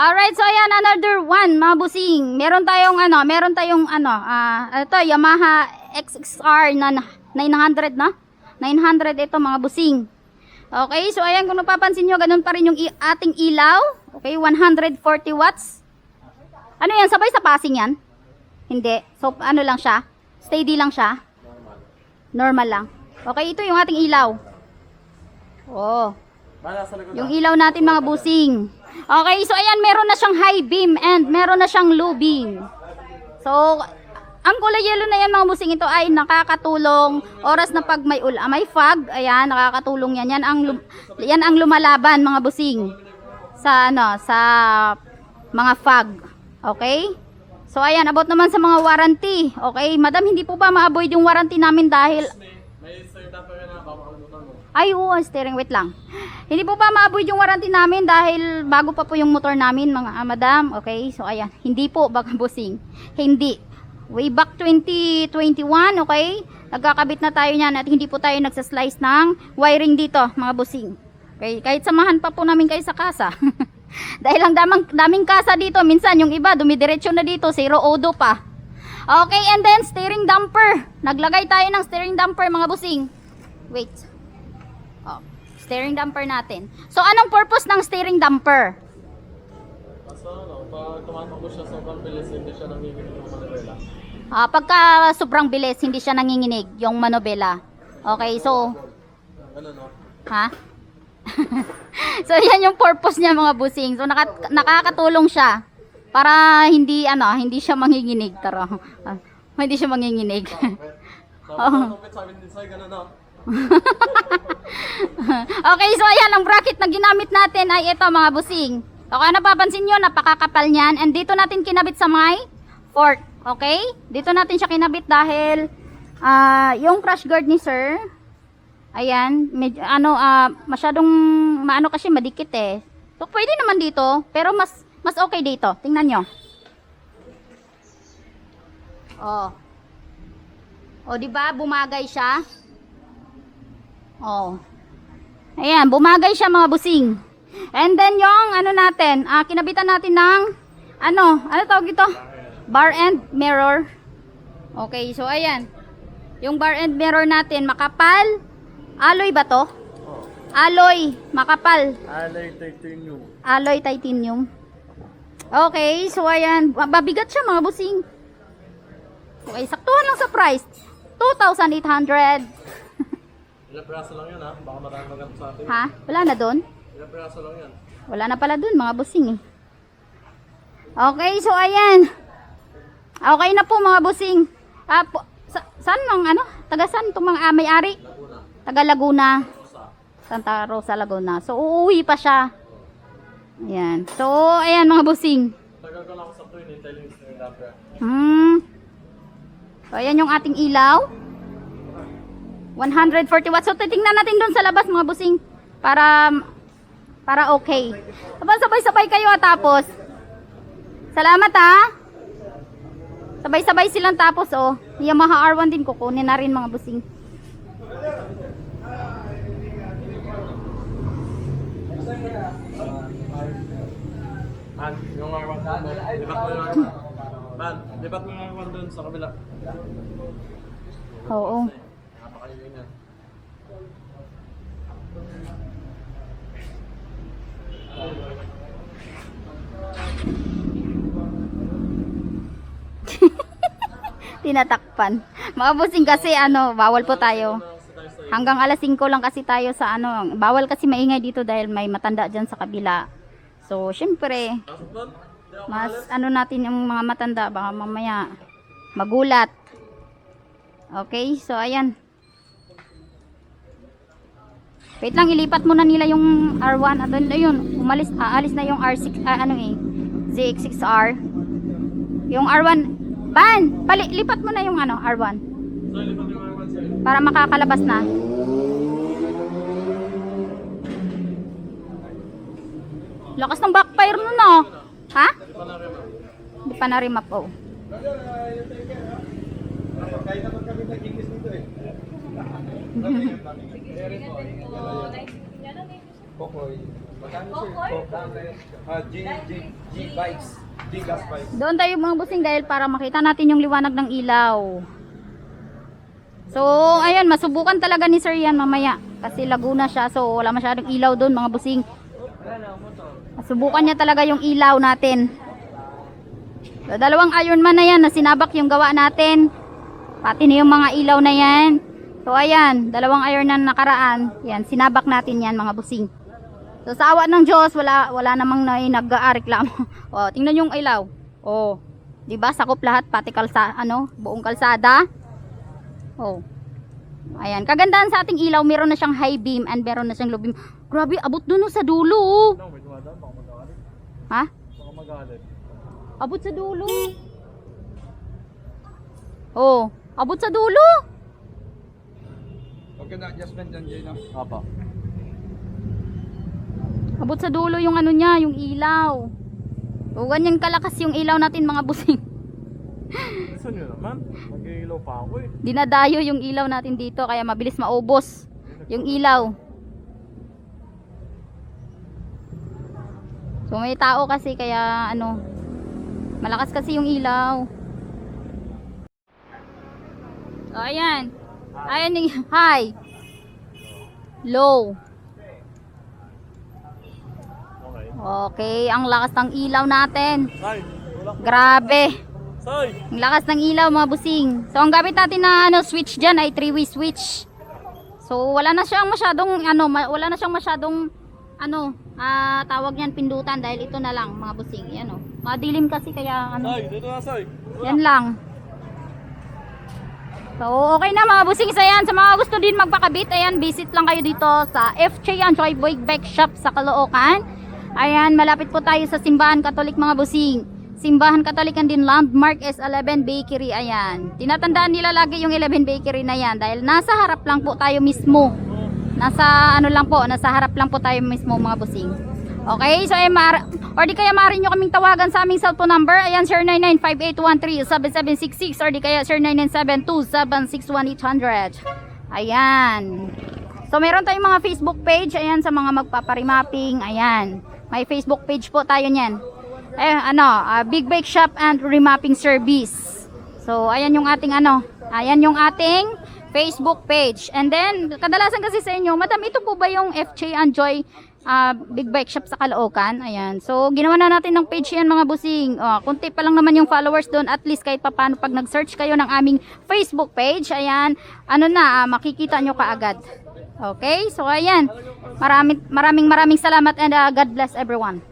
Alright, so ayan, another one, mga busing. Meron tayong ito, Yamaha XXR na 900 na. 900 ito, mga busing. Okay, so ayan, kung napapansin nyo, ganun pa rin yung ating ilaw. Okay, 140 watts. Ano yan, sabay sa passing yan? Hindi. So, ano lang siya? Steady lang siya? Normal lang. Okay, ito yung ating ilaw. Oh. Yung ilaw natin, mga busing. Okay, so ayan, meron na siyang high beam and meron na siyang low beam. So, ang kulay yellow na yan, mga busing, ito ay nakakatulong oras na pag may fog. Ayan, nakakatulong yan. Yan ang lumalaban, mga busing, sa mga fog. Okay? So ayan, about naman sa mga warranty. Okay, madam, hindi po ba ma-avoid yung warranty namin dahil steering, wait lang. Hindi po ba ma-avoid yung warranty namin dahil bago pa po yung motor namin, mga madam. Okay, so ayan, hindi po, baka busing. Hindi. Way back 2021, okay? Nagkakabit na tayo niyan at hindi po tayo nagsaslice ng wiring dito, mga busing. Okay, kahit samahan pa po namin kayo sa kasa. Dahil ang daming kasa dito, minsan yung iba dumidiretso na dito, 0 odo pa. Okay, and then steering damper. Naglagay tayo ng steering damper, mga busing. Wait. Oh, steering damper natin. So anong purpose ng steering damper? Pag tumatakbo siya sobrang bilis, hindi siya nanginginig ng manibela. Pagka sobrang bilis, hindi siya nanginginig yung manobela. Okay, so Ano no? ha? So yan yung purpose niya, mga busing. So nakakatulong siya para hindi siya manginginig, hindi siya manginginig. Okay, so ayan, ang bracket na ginamit natin ay ito, mga busing. Okay, napapansin nyo, napakakapal niyan. And dito natin kinabit sa may fork. Okay? Dito natin siya kinabit dahil yung crash guard ni sir, ayan, masyadong kasi madikit eh. So pwede naman dito, pero mas okay dito. Tingnan nyo. Oh, di ba? Bumagay siya. Oh. Ayan, bumagay siya, mga busing. And then yung natin, kinabitan natin ng ano tawag ito? Bar end mirror. Okay, so ayan. Yung bar end mirror natin, makapal. Alloy ba to? Alloy, makapal. Alloy titanium. Alloy titanium. Okay, so ayan, mabigat siya, mga busing. Okay, saktuhan lang sa price. 2,800. Ilang praso lang yan, ha? Baka marami magamit sa atin. Ha? Wala na doon? Ilang praso lang yan. Wala na pala doon, mga busing eh. Okay, so ayan. Okay na po, mga busing. Saan taga saan itong mga may-ari? Taga Laguna. Santa Rosa, Laguna. So uuwi pa siya. Ayan. So ayan, mga busing. Tagal ko lang ako sa tuwin, hintay lang yung steering damper. So ayan yung ating ilaw. 140 watts. So titingnan natin doon sa labas, mga busing, para okay. Sabay-sabay kayo tapos. Salamat ha. Sabay-sabay silang tapos Yamaha R1 din kukunin na rin, mga busing. Yung R1 lipat mo yung R1 dun sa kabila. Oo. Napakaingay niya. Tinatakpan. Mga busing, kasi bawal po tayo. Hanggang alas 5 lang kasi tayo sa bawal kasi maingay dito dahil may matanda dyan sa kabila. So, syempre, mas natin yung mga matanda, baka mamaya magulat. Okay, so ayan. Wait lang, ilipat muna nila yung R1. Ayun, aalis na yung R6, ZX6R. Yung R1, lipat mo na yung R1. Para makakalabas na. Lakas ng backfire nun, ha? Hindi pa na-remap, Kahit naman kami nag-English dito eh. Pokoy. G bikes. G gas bikes. Doon tayo mga busing dahil para makita natin yung liwanag ng ilaw. So, ayun, masubukan talaga ni Sir yan mamaya. Kasi Laguna siya, so wala masyadong ilaw doon mga busing. Masubukan niya talaga yung ilaw natin. So, dalawang Ironman na yan na sinabak yung gawa natin. Pati na yung mga ilaw na yan. So, ayan, dalawang Ironman nakaraan. Yan, sinabak natin yan mga busing. So, sa awa ng Diyos, wala namang nag-areklamo. O, tingnan yung ilaw. O, di ba sakop lahat, pati buong kalsada. Oh. Ayan, kagandahan sa ating ilaw, meron na siyang high beam and meron na siyang low beam. Grabe, abot dun sa dulo. Oh. No, may dumadaan, baka magalit. Ha? Baka magalit. Abot sa dulo. Oh, abot sa dulo. Okay na adjustment dyan, Jay, no? Apa. Abot sa dulo yung ano niya, yung ilaw. O, ganyan kalakas yung ilaw natin mga busing. Gusto nyo naman? Mag-iilaw pa ako eh. Dinadayo yung ilaw natin dito kaya mabilis maubos yung ilaw. So may tao kasi kaya malakas kasi yung ilaw. So ayan. Ayan yung high. Low. Okay. Okay, ang lakas ng ilaw natin. Ay, wala. Grabe. Say! Ang lakas ng ilaw mga busing. So ang gamit natin na switch diyan ay 3-way switch. So wala na siyang masyadong tawag niyan pindutan dahil ito na lang mga busing. Yan madilim kasi kaya Say, dito na say. yan lang. So okay na mga busing sa yan. Sa mga gusto din magpakabit, ayan, visit lang kayo dito sa FJ Enjoy Bike Shop sa Caloocan. Ayan, malapit po tayo sa Simbahan Katolik mga busing. Simbahan Katolik and din landmark S11 Bakery. Ayan. Tinatandaan nila lagi yung 11 Bakery na yan dahil nasa harap lang po tayo mismo. Nasa harap lang po tayo mismo mga busing. Okay, so or di kaya maaari nyo kaming tawagan sa aming cellphone number. Ayan, 0998137766 or di kaya 0972761800. Ayan. So meron tayong mga Facebook page. Ayan, sa mga magpaparimapping. Ayan. May Facebook page po tayo niyan. Big Bike Shop and Remapping Service. So ayan yung ating Facebook page. And then kadalasan kasi sa inyo, madam, ito po ba yung FJ Enjoy Big Bike Shop sa Caloocan? Ayan. So ginawa na natin ng page yan mga busing. Kunti pa lang naman yung followers doon, at least kahit papaano pag nag-search kayo ng aming Facebook page, ayan, makikita nyo kaagad. Okay? So ayan. Maraming salamat and God bless everyone.